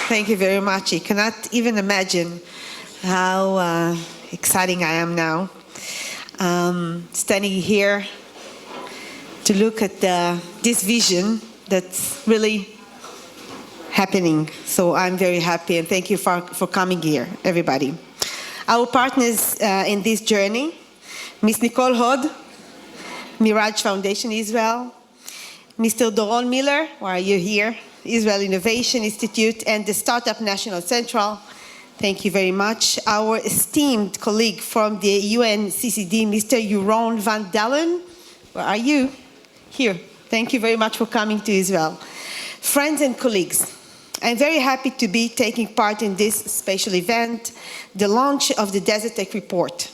Thank you very much. I cannot even imagine how exciting I am now. Standing here to look at this vision that's really happening. So I'm very happy, and thank you for coming here, everybody. Our partners in this journey, Ms. Nicole Hod, Mirage Foundation Israel, Mr. Doron Miller, why are you here? Israel Innovation Institute, and the Startup National Central. Thank you very much. Our esteemed colleague from the UNCCD, Mr. Jeroen van Dalen. Where are you? Here. Thank you very much for coming to Israel. Friends and colleagues, I'm very happy to be taking part in this special event, the launch of the DeserTech Report.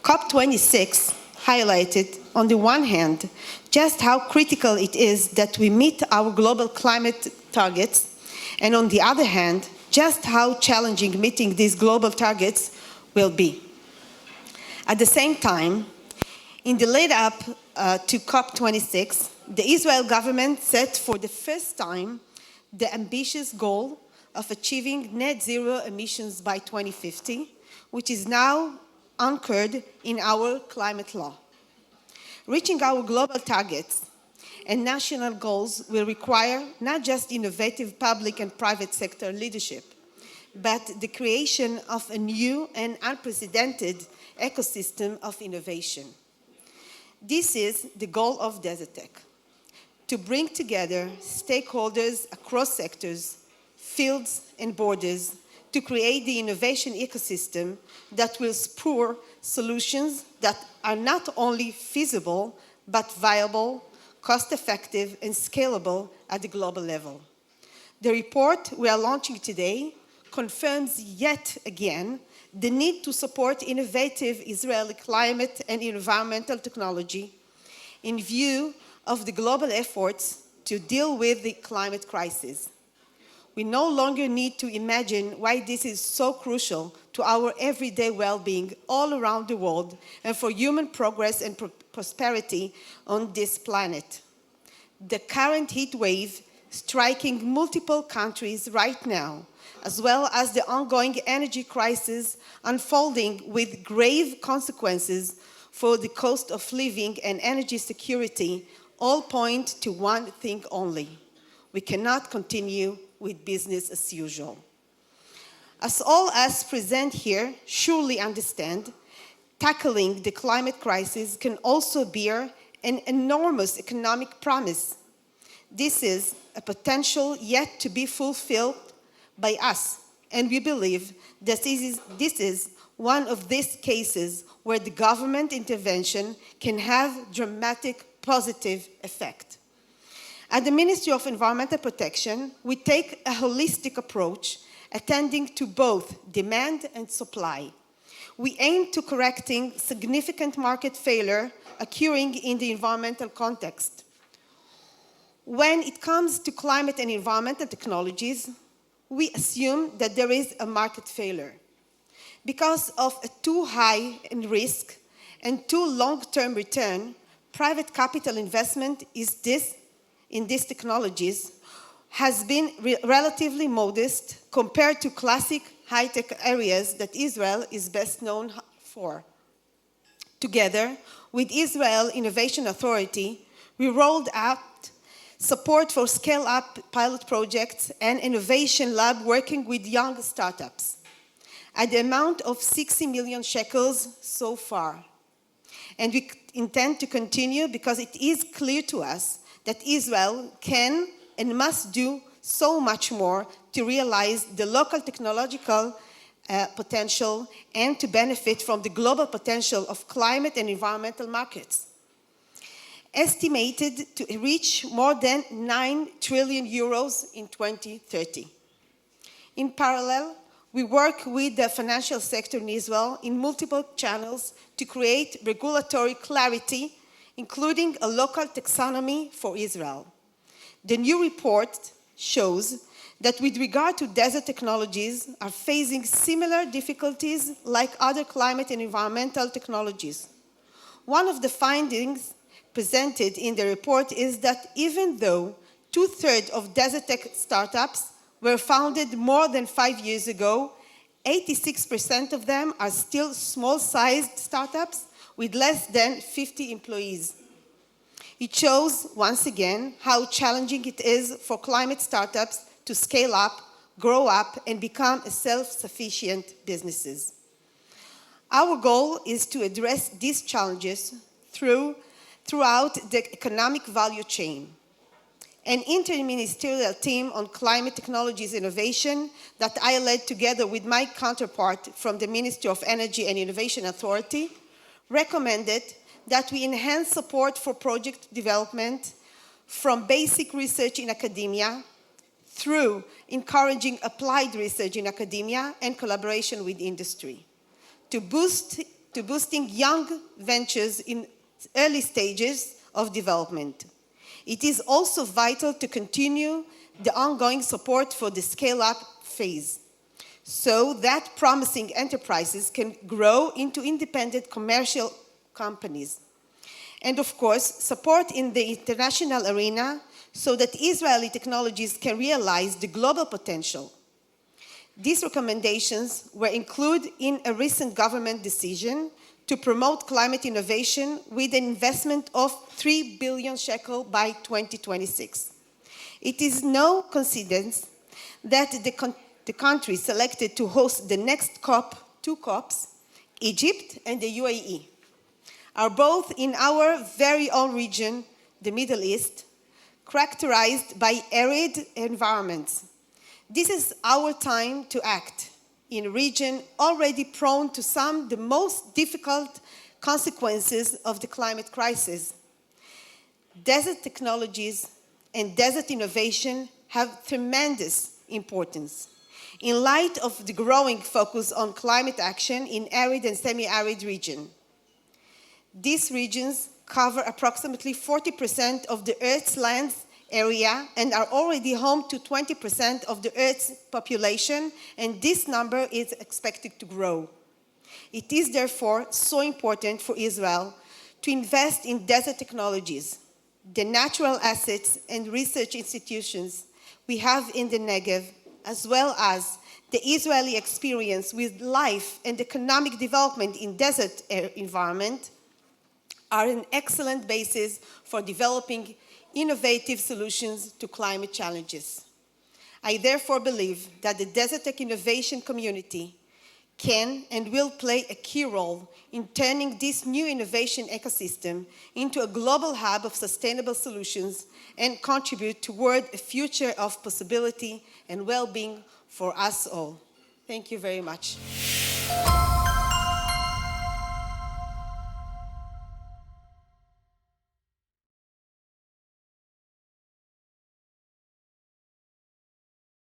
COP26 highlighted, on the one hand, just how critical it is that we meet our global climate targets, and on the other hand, just how challenging meeting these global targets will be. At the same time, in the lead up to COP26, the Israel government set for the first time the ambitious goal of achieving net zero emissions by 2050, which is now anchored in our climate law. Reaching our global targets and national goals will require not just innovative public and private sector leadership, but the creation of a new and unprecedented ecosystem of innovation. This is the goal of DeserTech, to bring together stakeholders across sectors, fields, and borders to create the innovation ecosystem that will spur solutions that are not only feasible, but viable, cost-effective, and scalable at the global level. The report we are launching today confirms yet again the need to support innovative Israeli climate and environmental technology in view of the global efforts to deal with the climate crisis. We no longer need to imagine why this is so crucial to our everyday well-being all around the world and for human progress and prosperity on this planet. The current heat wave striking multiple countries right now, as well as the ongoing energy crisis unfolding with grave consequences for the cost of living and energy security, all point to one thing only: we cannot continue with business as usual. As all us present here surely understand, tackling the climate crisis can also bear an enormous economic promise. This is a potential yet to be fulfilled by us, and we believe that this is one of these cases where the government intervention can have dramatic positive effect. At the Ministry of Environmental Protection, we take a holistic approach, attending to both demand and supply. We aim to correcting significant market failure occurring in the environmental context. When it comes to climate and environmental technologies, we assume that there is a market failure. Because of a too high in risk and too long-term return, private capital investment in these technologies has been relatively modest compared to classic high-tech areas that Israel is best known for. Together with Israel Innovation Authority, we rolled out support for scale-up pilot projects and innovation lab working with young startups at the amount of 60 million shekels so far. And we intend to continue because it is clear to us that Israel can and must do so much more to realize the local technological potential and to benefit from the global potential of climate and environmental markets. Estimated to reach more than 9 trillion euros in 2030. In parallel, we work with the financial sector in Israel in multiple channels to create regulatory clarity, including a local taxonomy for Israel. The new report shows that with regard to desert technologies are facing similar difficulties like other climate and environmental technologies. One of the findings presented in the report is that even though 2/3 of DeserTech startups were founded more than 5 years ago. 86% of them are still small-sized startups with less than 50 employees. It shows, once again, how challenging it is for climate startups to scale up, grow up, and become self-sufficient businesses. Our goal is to address these challenges throughout the economic value chain. An interministerial team on climate technologies innovation that I led together with my counterpart from the Ministry of Energy and Innovation Authority recommended that we enhance support for project development from basic research in academia through encouraging applied research in academia and collaboration with industry, to boosting young ventures in early stages of development. It is also vital to continue the ongoing support for the scale-up phase, so that promising enterprises can grow into independent commercial companies. And of course, support in the international arena so that Israeli technologies can realize the global potential. These recommendations were included in a recent government decision to promote climate innovation with an investment of 3 billion shekel by 2026. It is no coincidence that the country selected to host the next COP, two COPs, Egypt and the UAE, are both in our very own region, the Middle East, characterized by arid environments. This is our time to act in a region already prone to some of the most difficult consequences of the climate crisis. Desert technologies and desert innovation have tremendous importance in light of the growing focus on climate action in arid and semi-arid regions. These regions cover approximately 40% of the Earth's land area and are already home to 20% of the Earth's population, and this number is expected to grow. It is therefore so important for Israel to invest in desert technologies, the natural assets and research institutions we have in the Negev, as well as the Israeli experience with life and economic development in desert environment, are an excellent basis for developing innovative solutions to climate challenges. I therefore believe that the DeserTech innovation community can and will play a key role in turning this new innovation ecosystem into a global hub of sustainable solutions and contribute toward a future of possibility and well-being for us all. Thank you very much.